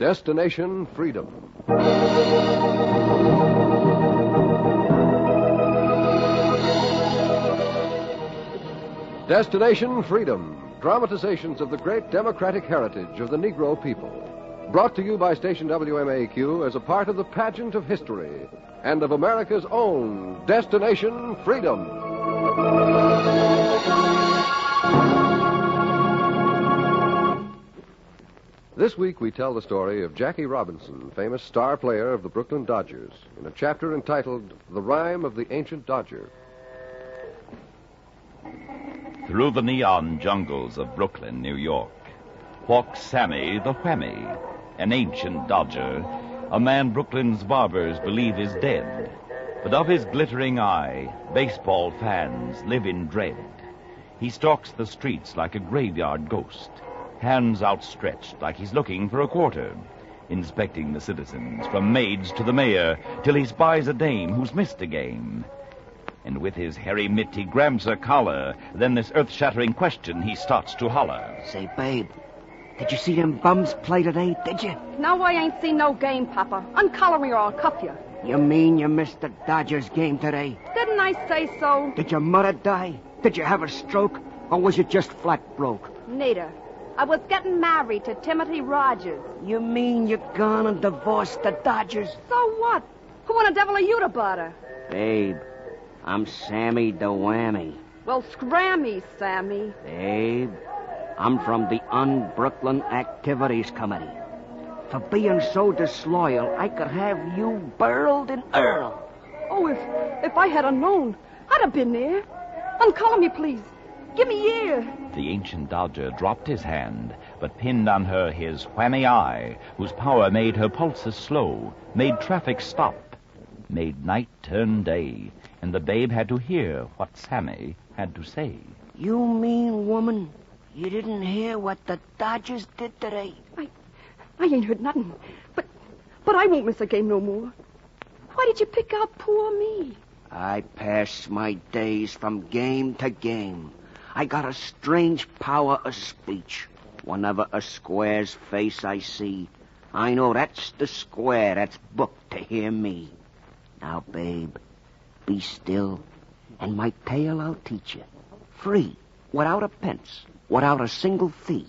Destination Freedom. Destination Freedom. Dramatizations of the great democratic heritage of the Negro people. Brought to you by station WMAQ as a part of the pageant of history and of America's own Destination Freedom. This week we tell the story of Jackie Robinson, famous star player of the Brooklyn Dodgers, in a chapter entitled The Rhyme of the Ancient Dodger. Through the neon jungles of Brooklyn, New York, walks Sammy the Whammy, an ancient dodger, a man Brooklyn's barbers believe is dead. But of his glittering eye, baseball fans live in dread. He stalks the streets like a graveyard ghost, hands outstretched like he's looking for a quarter, inspecting the citizens from maids to the mayor till he spies a dame who's missed a game. And with his hairy mitt he grabs her collar, then this earth-shattering question he starts to holler. Say, babe, did you see them bums play today, did you? No, I ain't seen no game, Papa. Uncollar me or I'll cuff you. You mean you missed the Dodgers game today? Didn't I say so? Did your mother die? Did you have a stroke? Or was you just flat broke? Neither. I was getting married to Timothy Rogers. You mean you gone and divorced the Dodgers? So what? Who in the devil are you to bother? Babe, I'm Sammy the Whammy. Well, scrammy, Sammy. Babe, I'm from the Un-Brooklyn Activities Committee. For being so disloyal, I could have you burled in Earl. Oh, if I had known, I'd have been there. Uncollar me, please. Give me ear. The ancient dodger dropped his hand, but pinned on her his whammy eye, whose power made her pulses slow, made traffic stop, made night turn day, and the babe had to hear what Sammy had to say. You mean, woman, you didn't hear what the Dodgers did today? I ain't heard nothing. But I won't miss a game no more. Why did you pick out poor me? I pass my days from game to game. I got a strange power of speech. Whenever a square's face I see, I know that's the square that's booked to hear me. Now, babe, be still, and my tale I'll teach you. Free, without a pence, without a single fee.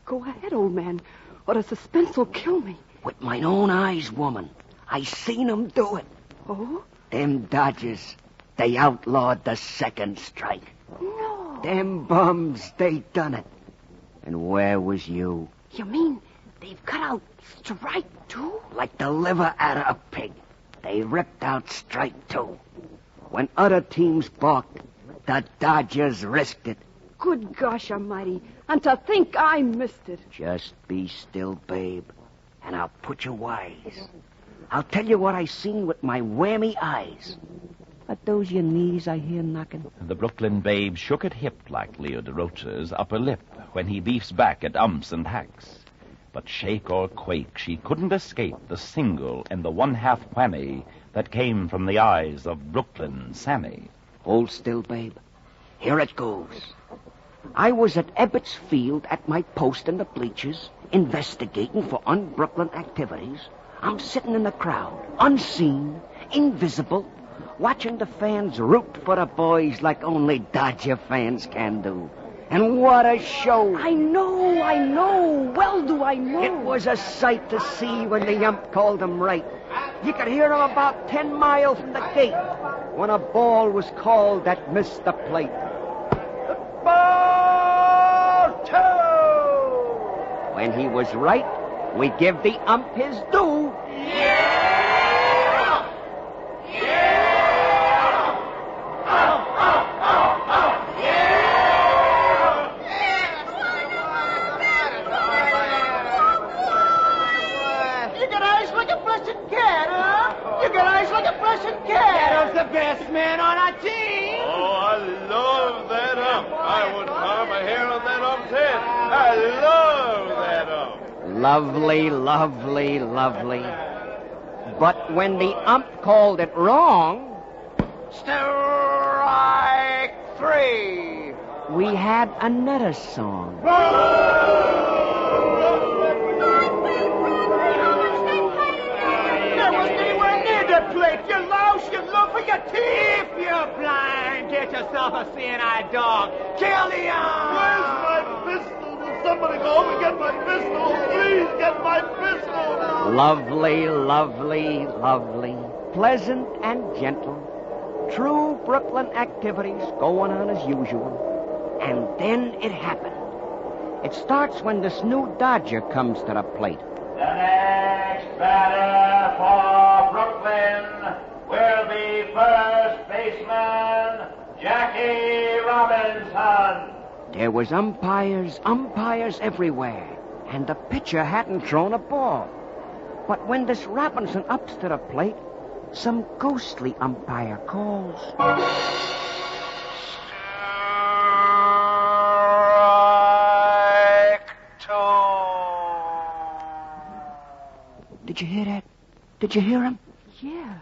Go ahead, old man, or the suspense will kill me. With mine own eyes, woman, I seen 'em do it. Oh? Them Dodgers, they outlawed the second strike. No. Them bums, they done it. And where was you? You mean they've cut out strike two? Like the liver out of a pig. They ripped out strike two. When other teams balked, the Dodgers risked it. Good gosh almighty. And to think I missed it. Just be still, babe, and I'll put you wise. I'll tell you what I seen with my whammy eyes. Are those your knees I hear knocking? The Brooklyn babe shook at hip like Leo DeRocha's upper lip when he beefs back at umps and hacks. But shake or quake, she couldn't escape the single and the one-half whammy that came from the eyes of Brooklyn Sammy. Hold still, babe. Here it goes. I was at Ebbets Field at my post in the bleachers, investigating for un-Brooklyn activities. I'm sitting in the crowd, unseen, invisible, watching the fans root for the boys like only Dodger fans can do. And what a show! I know. Well do I know. It was a sight to see when the ump called them right. You could hear him about 10 miles from the gate when a ball was called that missed the plate. Ball two! When he was right, we give the ump his due. The best man on our team. Oh, I love that ump. I wouldn't harm a hair on that ump's head. I love that ump. Lovely, lovely, lovely. But when the ump called it wrong, strike three, we had another song. If you're blind, get yourself a seeing eye dog. Kill Leon! Where's my pistol? Will somebody go over and get my pistol? Please get my pistol. Lovely, lovely, lovely. Pleasant and gentle. True Brooklyn activities going on as usual. And then it happened. It starts when this new Dodger comes to the plate. The next batter for Brooklyn will be first baseman Jackie Robinson. There was umpires everywhere, and the pitcher hadn't thrown a ball. But when this Robinson ups to the plate, some ghostly umpire calls. Strike two. Did you hear that? Did you hear him? Yeah,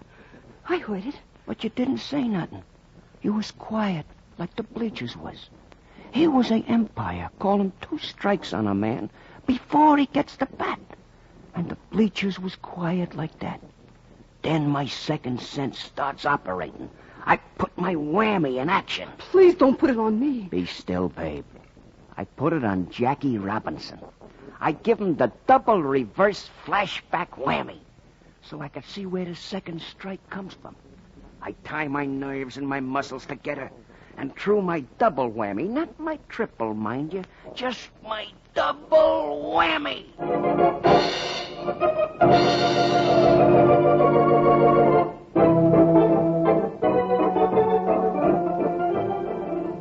I heard it. But you didn't say nothing. You was quiet, like the bleachers was. Here was a umpire calling 2 strikes on a man before he gets the bat. And the bleachers was quiet like that. Then my second sense starts operating. I put my whammy in action. Please don't put it on me. Be still, babe. I put it on Jackie Robinson. I give him the double reverse flashback whammy so I could see where the second strike comes from. I tie my nerves and my muscles together and threw my double whammy, not my triple, mind you, just my double whammy.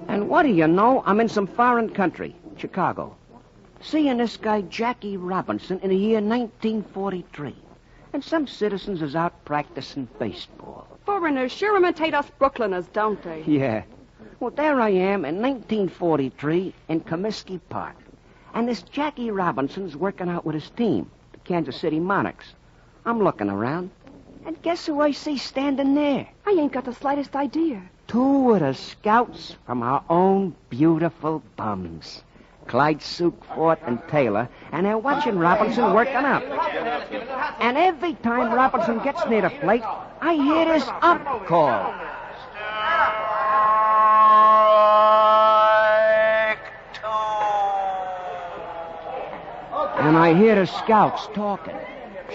And what do you know? I'm in some foreign country, Chicago. Seeing this guy Jackie Robinson in the year 1943. And some citizens is out practicing baseball. Foreigners sure imitate us Brooklyners, don't they? Yeah. Well, there I am in 1943 in Comiskey Park. And this Jackie Robinson's working out with his team, the Kansas City Monarchs. I'm looking around, and guess who I see standing there? I ain't got the slightest idea. 2 of the scouts from our own beautiful bums. Clyde Sukefort and Taylor, and they're watching Robinson working out. And every time Robinson gets near the plate, I hear this ump call. And I hear the scouts talking.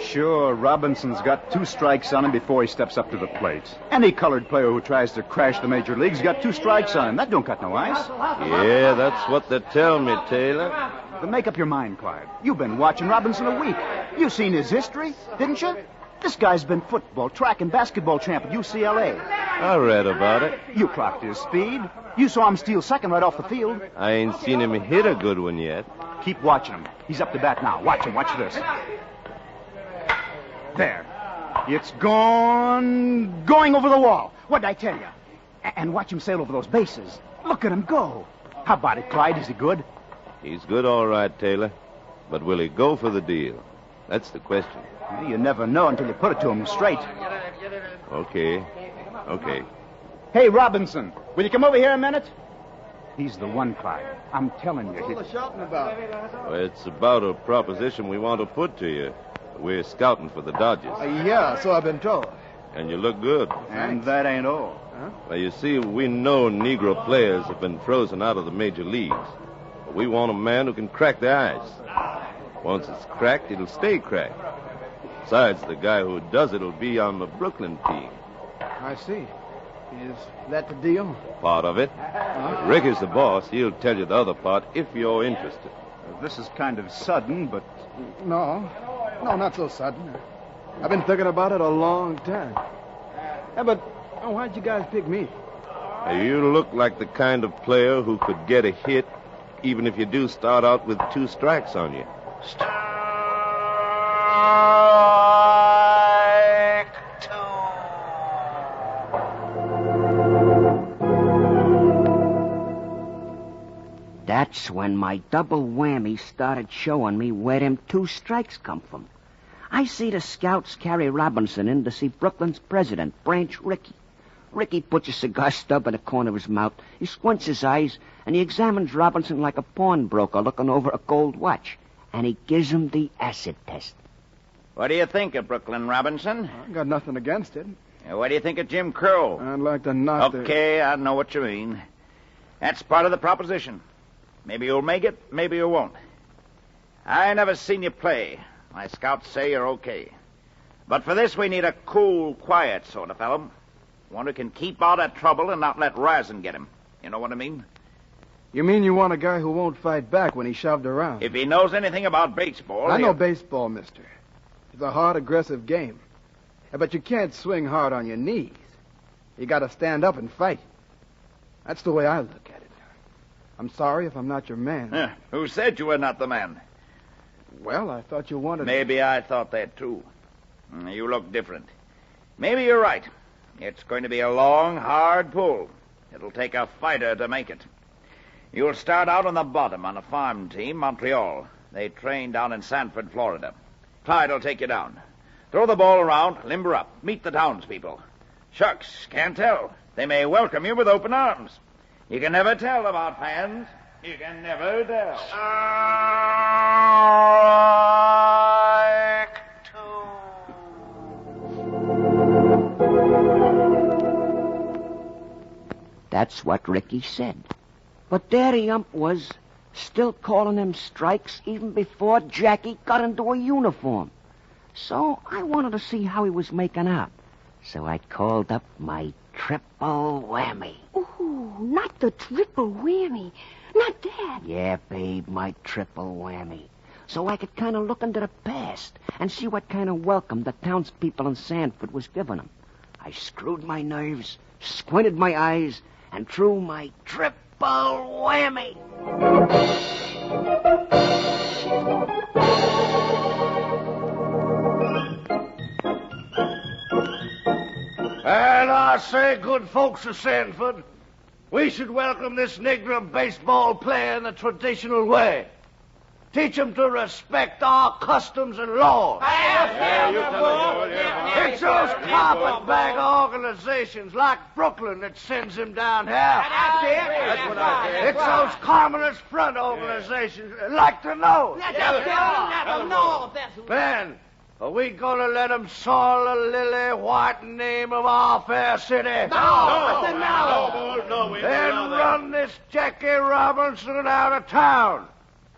Sure, Robinson's got 2 strikes on him before he steps up to the plate. Any colored player who tries to crash the major leagues got 2 strikes on him. That don't cut no ice. Yeah, that's what they tell me, Taylor. Then make up your mind, Clyde. You've been watching Robinson a week. You seen his history, didn't you? This guy's been football, track, and basketball champ at UCLA. I read about it. You clocked his speed. You saw him steal second right off the field. I ain't seen him hit a good one yet. Keep watching him. He's up to bat now. Watch him. Watch this. There. It's going over the wall. What'd I tell you? And watch him sail over those bases. Look at him go. How about it, Clyde? Is he good? He's good all right, Taylor. But will he go for the deal? That's the question. Well, you never know until you put it to him straight. Okay. Hey, Robinson, will you come over here a minute? He's the one, Clyde. I'm telling you. Well, it's about a proposition we want to put to you. We're scouting for the Dodgers. Yeah, so I've been told. And you look good. And that ain't all. Well, you see, we know Negro players have been frozen out of the major leagues. But we want a man who can crack the ice. Once it's cracked, it'll stay cracked. Besides, the guy who does it will be on the Brooklyn team. I see. Is that the deal? Part of it. If Rick is the boss, he'll tell you the other part if you're interested. This is kind of sudden, but... No, not so sudden. I've been thinking about it a long time. Yeah, but why'd you guys pick me? You look like the kind of player who could get a hit even if you do start out with 2 strikes on you. Strike 2. That's when my double whammy started showing me where them 2 strikes come from. I see the scouts carry Robinson in to see Brooklyn's president, Branch Rickey. Rickey puts a cigar stub in the corner of his mouth. He squints his eyes, and he examines Robinson like a pawnbroker looking over a gold watch. And he gives him the acid test. What do you think of Brooklyn, Robinson? I got nothing against it. What do you think of Jim Crow? I'd like to knock Okay, I know what you mean. That's part of the proposition. Maybe you'll make it, maybe you won't. I never seen you play. My scouts say you're okay. But for this, we need a cool, quiet sort of fellow. One who can keep out of trouble and not let Razin get him. You know what I mean? You mean you want a guy who won't fight back when he's shoved around? If he knows anything about baseball... I know baseball, mister. It's a hard, aggressive game. But you can't swing hard on your knees. You gotta stand up and fight. That's the way I look at it. I'm sorry if I'm not your man. Who said you were not the man? Well, I thought you wanted... Maybe I thought that, too. You look different. Maybe you're right. It's going to be a long, hard pull. It'll take a fighter to make it. You'll start out on the bottom on a farm team, Montreal. They train down in Sanford, Florida. Clyde will take you down. Throw the ball around, limber up, meet the townspeople. Shucks, can't tell. They may welcome you with open arms. You can never tell about fans. You can never tell. That's what Ricky said. But there the ump was, still calling them strikes even before Jackie got into a uniform. So I wanted to see how he was making out. So I called up my triple whammy. Ooh, not the triple whammy. Not that. Yeah, babe, my triple whammy. So I could kind of look into the past and see what kind of welcome the townspeople in Sanford was giving him. I screwed my nerves, squinted my eyes, and drew my triple whammy. And I say, good folks of Sanford, we should welcome this Negro baseball player in the traditional way. Teach him to respect our customs and laws. It's those carpetbag organizations like Brooklyn that sends him down here. That's what I did. It's those Communist Front organizations that like to know. Man, are we going to let him soil the lily white name of our fair city? No. Then run this Jackie Robinson out of town.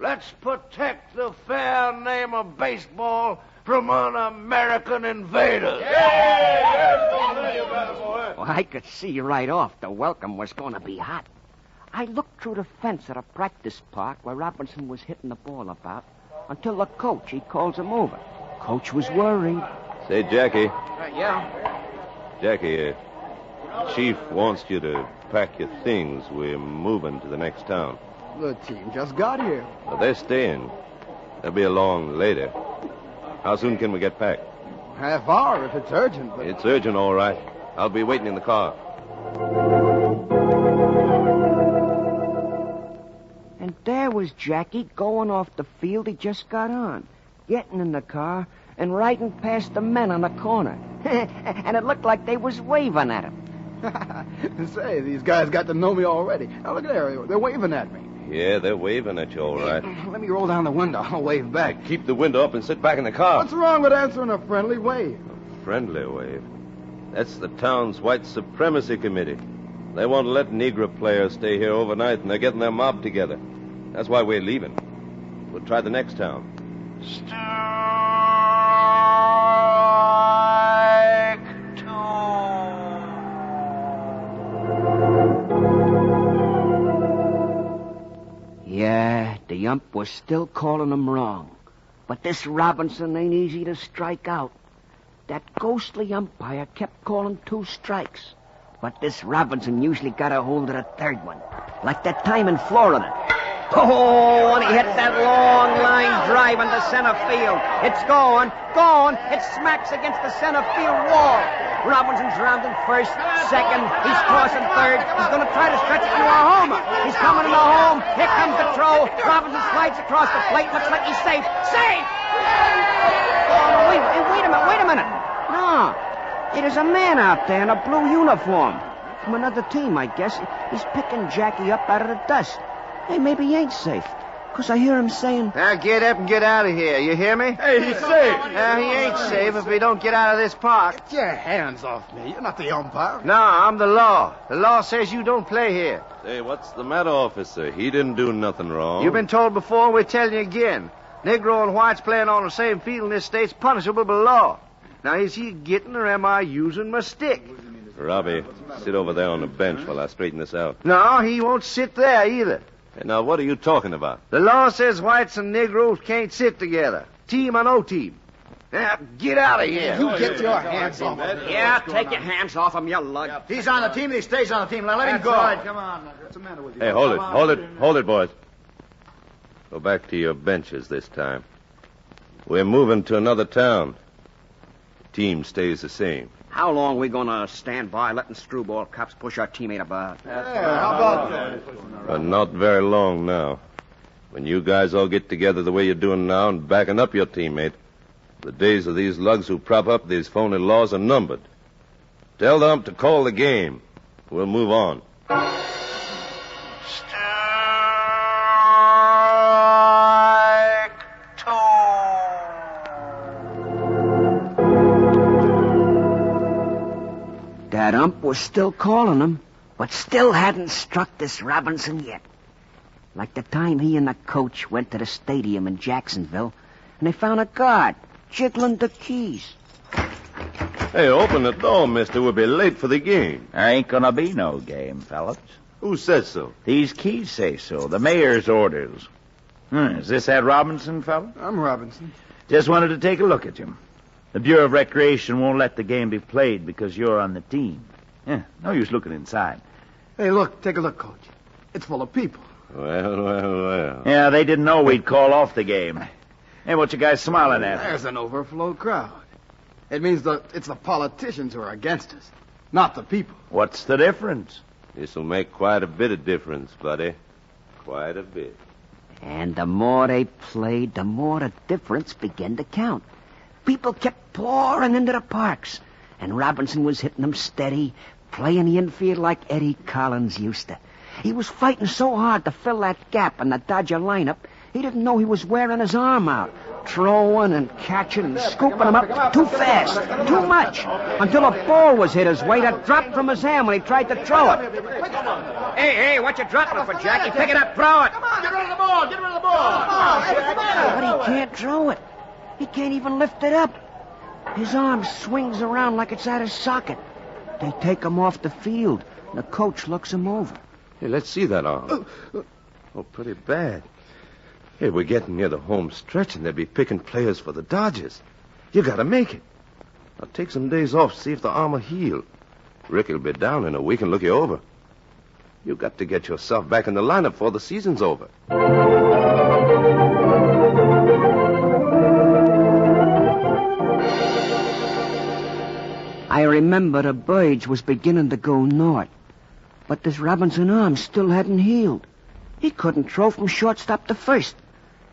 Let's protect the fair name of baseball from un-American invaders. Well, I could see right off the welcome was going to be hot. I looked through the fence at a practice park where Robinson was hitting the ball about until the coach, he calls him over. Coach was worried. Say, Jackie. Yeah? Jackie, Chief wants you to pack your things. We're moving to the next town. The team just got here. Well, they're staying. They'll be along later. How soon can we get back? Half hour if it's urgent, but... It's urgent, all right. I'll be waiting in the car. And there was Jackie going off the field he just got on, getting in the car and riding past the men on the corner. And it looked like they was waving at him. Say, these guys got to know me already. Now, look there. They're waving at me. Yeah, they're waving at you, all right. Let me roll down the window. I'll wave back. Keep the window up and sit back in the car. What's wrong with answering a friendly wave? A friendly wave? That's the town's white supremacy committee. They won't let Negro players stay here overnight, and they're getting their mob together. That's why we're leaving. We'll try the next town. Strike two. Yeah, the ump was still calling him wrong. But this Robinson ain't easy to strike out. That ghostly umpire kept calling 2 strikes. But this Robinson usually got a hold of the third one. Like that time in Florida. Oh, and he hit that long line drive into center field. It's gone. It smacks against the center field wall. Robinson's rounding first, second. He's crossing third. He's going to try to stretch it into a homer. He's coming into home. Here comes the throw. Robinson slides across the plate. Looks like he's safe. Safe! Oh, wait a minute. No. Hey, there's a man out there in a blue uniform. From another team, I guess. He's picking Jackie up out of the dust. Hey, maybe he ain't safe. 'Cause I hear him saying... Now get up and get out of here. You hear me? Hey, he's safe. He ain't safe if we don't get out of this park. Get your hands off me. You're not the umpire. No, I'm the law. The law says you don't play here. Say, what's the matter, officer? He didn't do nothing wrong. You've been told before, and we're telling you again. Negro and whites playing on the same field in this state's punishable by law. Now, is he getting or am I using my stick? Robbie, sit over there on the bench while I straighten this out. No, he won't sit there either. Hey, now, what are you talking about? The law says whites and Negroes can't sit together. Team or no team. Now, get out of here. You get your hands off of me. Yeah, take your hands off him, you lug. He's on the team and he stays on the team. Now let him go. Right, come on. What's the matter with you? Hey, hold it, boys. Go back to your benches this time. We're moving to another town. The team stays the same. How long are we going to stand by letting screwball cops push our teammate about? How about that? But not very long now. When you guys all get together the way you're doing now and backing up your teammate, the days of these lugs who prop up these phony laws are numbered. Tell them to call the game. We'll move on. That ump was still calling him, but still hadn't struck this Robinson yet. Like the time he and the coach went to the stadium in Jacksonville, and they found a guard jiggling the keys. Hey, open the door, mister. We'll be late for the game. There ain't gonna be no game, fellas. Who says so? These keys say so. The mayor's orders. Is this that Robinson, fella? I'm Robinson. Just wanted to take a look at you. The Bureau of Recreation won't let the game be played because you're on the team. Yeah, no use looking inside. Hey, look. Take a look, Coach. It's full of people. Well. Yeah, they didn't know we'd call off the game. Hey, what you guys smiling at? There's an overflow crowd. It means it's the politicians who are against us, not the people. What's the difference? This'll make quite a bit of difference, buddy. Quite a bit. And the more they played, the more the difference began to count. People kept pouring into the parks, and Robinson was hitting them steady, playing the infield like Eddie Collins used to. He was fighting so hard to fill that gap in the Dodger lineup, he didn't know he was wearing his arm out, throwing and catching and scooping him up too fast, too much, until a ball was hit his way that dropped from his hand when he tried to throw it. Hey, what you dropping it for, Jackie? Pick it up, throw it. Come on, get rid of the ball. Get rid of the ball. But he can't throw it. He can't even lift it up. His arm swings around like it's out of socket. They take him off the field. The coach looks him over. Hey, let's see that arm. Oh, pretty bad. Hey, we're getting near the home stretch, and they'll be picking players for the Dodgers. You gotta make it. Now, take some days off, see if the arm will heal. Ricky'll be down in a week and look you over. You got to get yourself back in the lineup before the season's over. I remember the birds was beginning to go north, but this Robinson arm still hadn't healed. He couldn't throw from shortstop to first.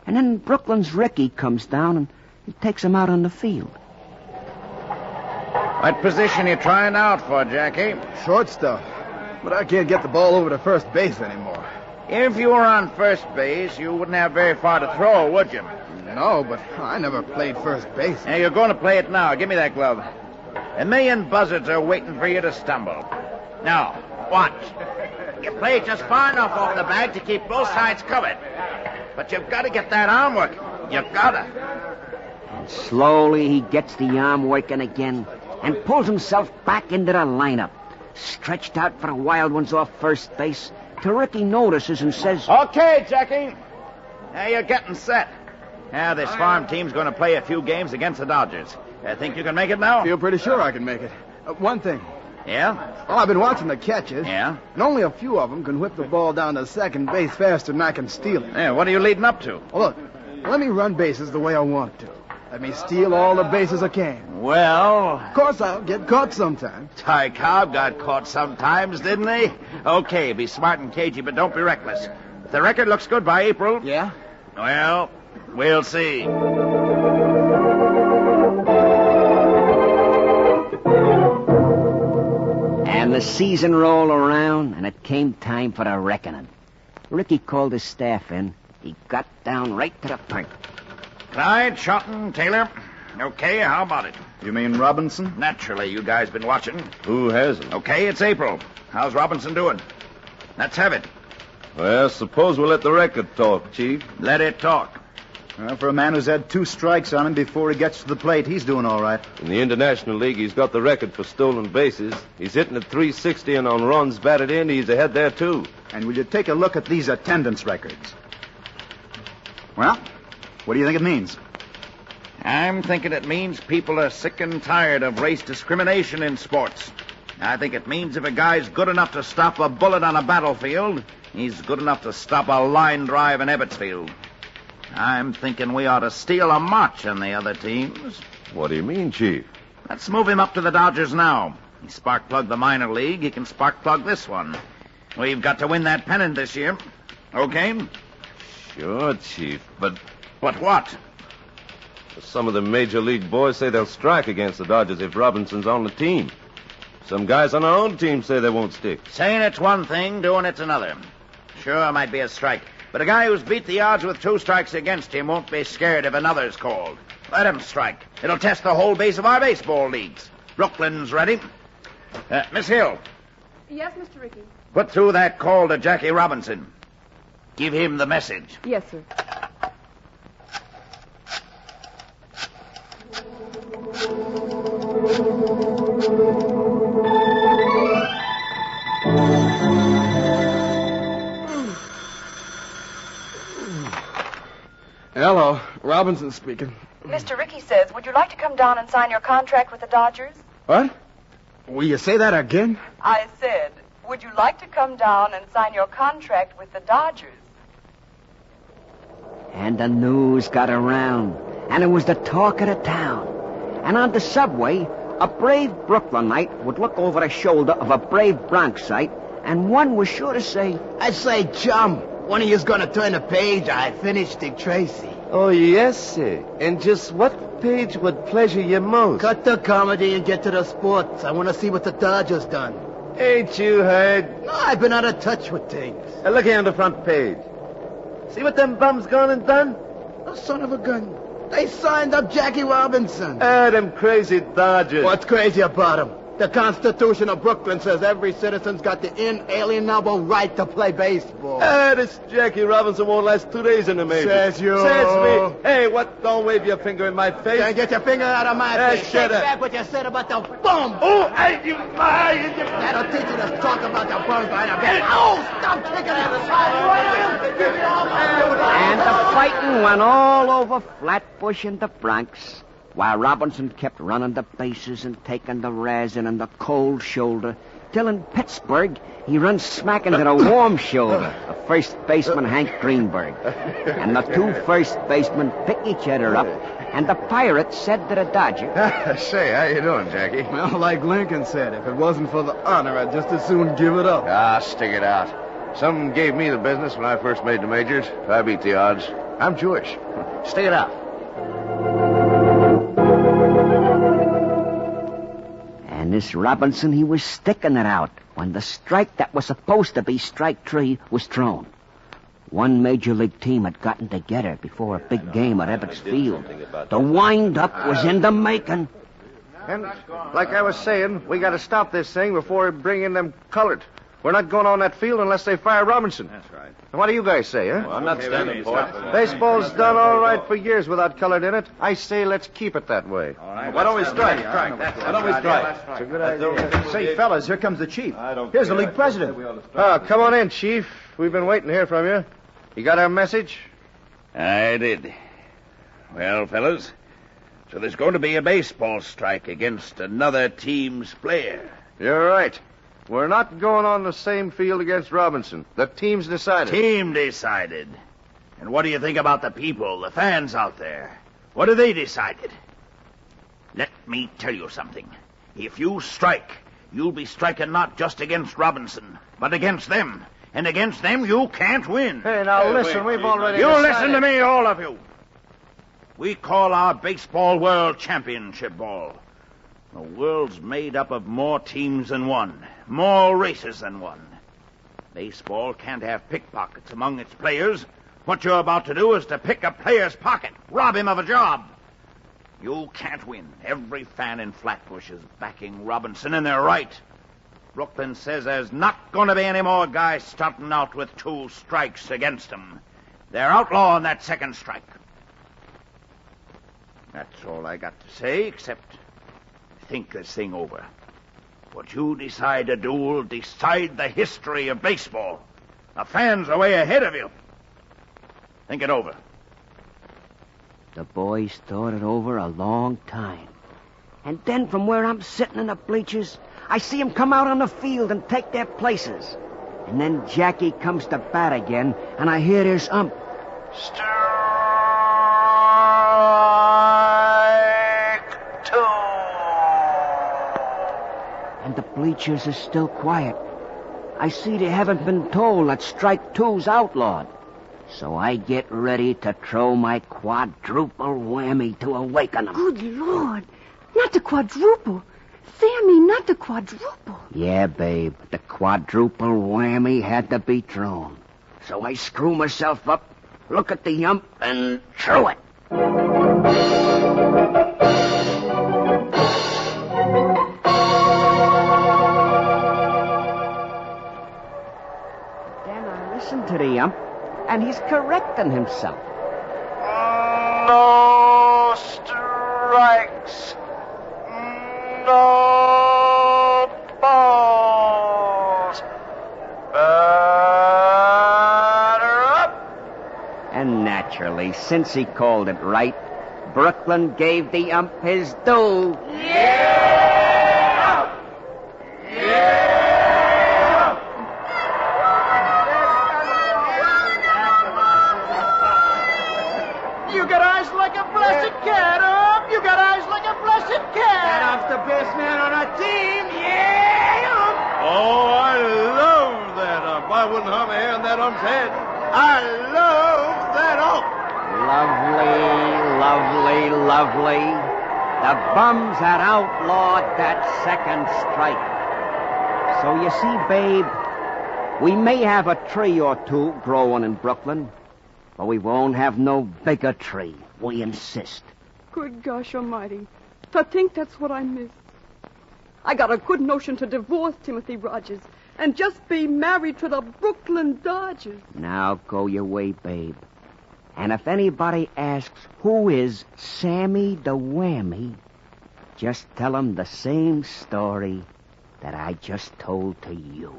And then Brooklyn's Ricky comes down and he takes him out on the field. What position you trying out for, Jackie? Shortstop. But I can't get the ball over to first base anymore. If you were on first base, you wouldn't have very far to throw, would you? No, but I never played first base. Now, you're going to play it now. Give me that glove. A million buzzards are waiting for you to stumble. Now, watch. You play just far enough over the bag to keep both sides covered. But you've got to get that arm working. You've got to. And slowly he gets the arm working again and pulls himself back into the lineup. Stretched out for the wild ones off first base till Ricky notices and says, Okay, Jackie. Now you're getting set. Now this farm team's going to play a few games against the Dodgers. Think you can make it now? Feel pretty sure I can make it. One thing. Yeah? Well, I've been watching the catches. Yeah? And only a few of them can whip the ball down to second base faster than I can steal it. Yeah, what are you leading up to? Well, look, let me run bases the way I want to. Let me steal all the bases I can. Well... Of course, I'll get caught sometime. Ty Cobb got caught sometimes, didn't he? Okay, be smart and cagey, but don't be reckless. If the record looks good by April... Yeah? Well, we'll see. And the season rolled around, and it came time for the reckoning. Ricky called his staff in, He got down right to the point. Clyde, Shotton, Taylor. Okay, how about it? You mean Robinson? Naturally, you guys been watching. Who hasn't? Okay, it's April. How's Robinson doing? Let's have it. Well, suppose we let the record talk, Chief. Let it talk. Well, for a man who's had 2 strikes on him before he gets to the plate, he's doing all right. In the International League, he's got the record for stolen bases. He's hitting at .360, and on runs batted in, he's ahead there, too. And will you take a look at these attendance records? Well, what do you think it means? I'm thinking it means people are sick and tired of race discrimination in sports. I think it means if a guy's good enough to stop a bullet on a battlefield, he's good enough to stop a line drive in Ebbetsfield. I'm thinking we ought to steal a march on the other teams. What do you mean, Chief? Let's move him up to the Dodgers now. He spark-plugged the minor league. He can spark-plug this one. We've got to win that pennant this year. Okay? Sure, Chief, but But what? some of the Major League boys say they'll strike against the Dodgers if Robinson's on the team. Some guys on our own team say they won't stick. Saying it's one thing, doing it's another. Sure, might be a strike. But a guy who's beat the odds with 2 strikes against him won't be scared if another's called. Let him strike. It'll test the whole base of our baseball leagues. Brooklyn's ready. Miss Hill, Yes, Mr. Ricky. put through that call to Jackie Robinson. Give him the message. Yes, sir. Hello, Robinson speaking. Mr. Ricky says, would you like to come down and sign your contract with the Dodgers? What? Will you say that again? I said, would you like to come down and sign your contract with the Dodgers? And the news got around, and it was the talk of the town. And on the subway, a brave Brooklynite would look over the shoulder of a brave Bronxite, and one was sure to say, I say, chum, one of you's gonna turn the page. I finished Dick Tracy. Oh, yes, sir. And just what page would pleasure you most? Cut the comedy and get to the sports. I want to see what the Dodgers done. Ain't you heard? No, I've been out of touch with things. Look here on the front page. See what them bums gone and done? Oh, son of a gun. They signed up Jackie Robinson. Them crazy Dodgers. What's crazy about him? The Constitution of Brooklyn says every citizen's got the inalienable right to play baseball. This Jackie Robinson won't last 2 days in the major. Says you. Says me. Hey, what? Don't wave your finger in my face. Yeah, get your finger out of my face. Shut Take up. back what you said about the bum. Oh, hey, you lie. That'll teach you to talk about the bum right again. Oh, stop kicking at the side. and the fighting went all over Flatbush and the Bronx, while Robinson kept running the bases and taking the resin and the cold shoulder, till in Pittsburgh he runs smack into the warm shoulder of first baseman Hank Greenberg. And the 2 first basemen pick each other up, and the Pirate said to the Dodger, Say, how you doing, Jackie? Well, like Lincoln said, if it wasn't for the honor, I'd just as soon give it up. Ah, stick it out. Some gave me the business when I first made the majors. I beat the odds. I'm Jewish. Stick it out. And this Robinson, he was sticking it out when the strike that was supposed to be strike 3 was thrown. One major league team had gotten together before a big game at Ebbets Field. The wind-up was in the making. And like I was saying, we got to stop this thing before we bring in them colored. We're not going on that field unless they fire Robinson. That's right. What do you guys say, huh? I'm not standing for it. Baseball's done all right for years without colored in it. I say let's keep it that way. Why don't we strike? Why don't we strike? It's a good idea. Say, fellas, here comes the chief. Here's the league president. Oh, come on in, Chief. We've been waiting to hear from you. You got our message? I did. Well, fellas, so there's going to be a baseball strike against another team's player. You're right. We're not going on the same field against Robinson. The team's decided. Team decided. And what do you think about the people, the fans out there? What have they decided? Let me tell you something. If you strike, you'll be striking not just against Robinson, but against them. And against them, you can't win. Hey, now listen, we've already You decided. listen to me, all of you. We call our baseball World Championship Ball. The world's made up of more teams than one, more races than one. Baseball can't have pickpockets among its players, What you're about to do is to pick a player's pocket, rob him of a job. You can't win. Every fan in Flatbush is backing Robinson, and they're right. Brooklyn says there's not going to be any more guys starting out with 2 strikes against them. They're outlawing that second strike. That's all I got to say, except think this thing over. What you decide to do will decide the history of baseball. The fans are way ahead of you. Think it over. The boys thought it over a long time. And then from where I'm sitting in the bleachers, I see 'em come out on the field and take their places. And then Jackie comes to bat again, and I hear this ump. Strike 2. And the bleachers are still quiet. I see they haven't been told that strike 2's outlawed. So I get ready to throw my quadruple whammy to awaken 'em. Good Lord. Not the quadruple. Sammy, not the quadruple. Yeah, babe. The quadruple whammy had to be thrown. So I screw myself up, look at the ump, and throw it. Then I listen to the ump, and he's correcting himself. No strikes. No balls. Batter up. And naturally, since he called it right, Brooklyn gave the ump his due. Yeah! Yeah! You got eyes like a blessed cat, ump. You got eyes like a blessed cat. That ump's the best man on our team. Yeah, ump. Oh, I love that ump. I wouldn't harm a hair on that ump's head. I love that ump. Lovely, lovely, lovely. The bums had outlawed that second strike. So you see, babe, we may have a tree or 2 growing in Brooklyn, but we won't have no bigger tree. We insist. Good gosh almighty. To think that's what I missed. I got a good notion to divorce Timothy Rogers and just be married to the Brooklyn Dodgers. Now go your way, babe. And if anybody asks who is Sammy the Whammy, just tell them the same story that I just told to you.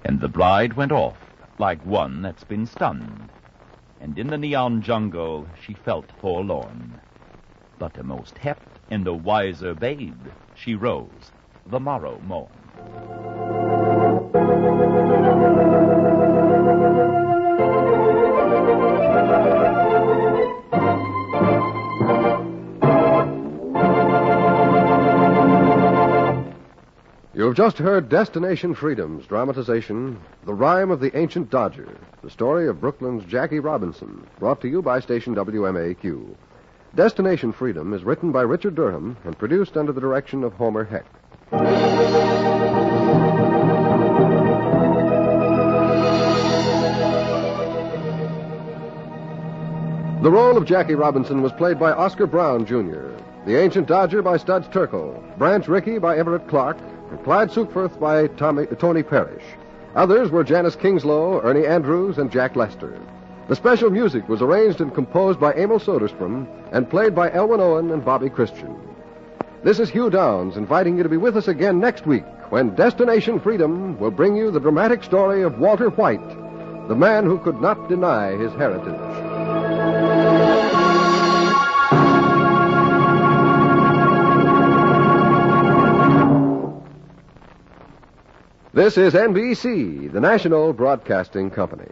And the bride went off like one that's been stunned. And in the neon jungle she felt forlorn. But a most heft and a wiser babe, she rose the morrow morn. You've just heard Destination Freedom's dramatization, The Rime of the Ancient Dodger, the story of Brooklyn's Jackie Robinson, brought to you by station WMAQ. Destination Freedom is written by Richard Durham and produced under the direction of Homer Heck. The role of Jackie Robinson was played by Oscar Brown, Jr., the Ancient Dodger by Studs Terkel, Branch Rickey by Everett Clark, and Clyde Sookforth by Tony Parrish. Others were Janice Kingslow, Ernie Andrews, and Jack Lester. The special music was arranged and composed by Emil Soderstrom and played by Elwin Owen and Bobby Christian. This is Hugh Downs inviting you to be with us again next week when Destination Freedom will bring you the dramatic story of Walter White, the man who could not deny his heritage. This is NBC, the national broadcasting company.